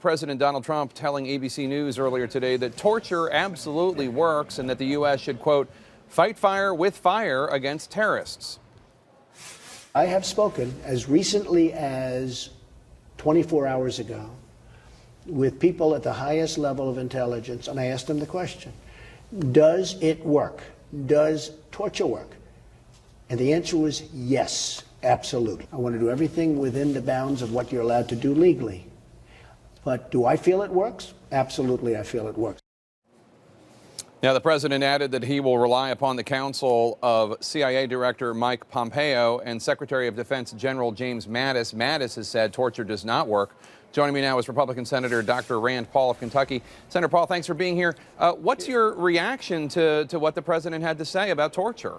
President Donald Trump telling ABC News earlier today that torture absolutely works and that the U.S. should, quote, fight fire with fire against terrorists. I have spoken as recently as 24 hours ago with people at the highest level of intelligence, and I asked them the question, does it work? Does torture work? And the answer was yes, absolutely. I want to do everything within the bounds of what you're allowed to do legally. But do I feel it works? Absolutely, I feel it works. Now, the president added that he will rely upon the counsel of CIA Director Mike Pompeo and Secretary of Defense General James Mattis. Mattis has said torture does not work. Joining me now is Republican Senator Dr. Rand Paul of Kentucky. Senator Paul, thanks for being here. What's your reaction to what the president had to say about torture?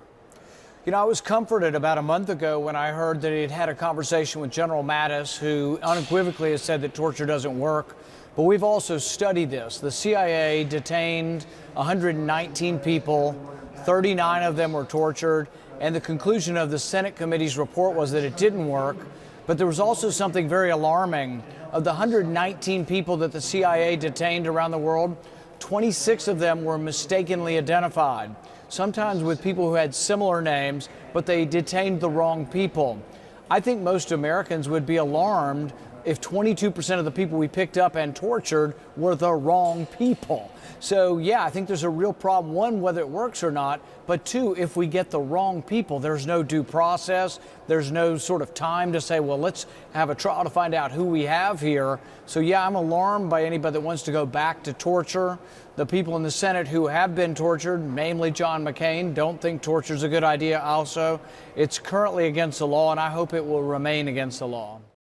You know, I was comforted about a month ago when I heard that he'd had a conversation with General Mattis, who unequivocally has said that torture doesn't work. But we've also studied this. The CIA detained 119 people, 39 of them were tortured, and the conclusion of the Senate committee's report was that it didn't work. But there was also something very alarming. Of the 119 people that the CIA detained around the world, 26 of them were mistakenly identified, sometimes with people who had similar names, but they detained the wrong people. I think most Americans would be alarmed if 22% of the people we picked up and tortured were the wrong people. So, yeah, I think there's a real problem. One, whether it works or not, but two, if we get the wrong people, there's no due process. There's no sort of time to say, well, let's have a trial to find out who we have here. So, yeah, I'm alarmed by anybody that wants to go back to torture. The people in the Senate who have been tortured, namely John McCain, don't think torture is a good idea also. It's currently against the law, and I hope it will remain against the law.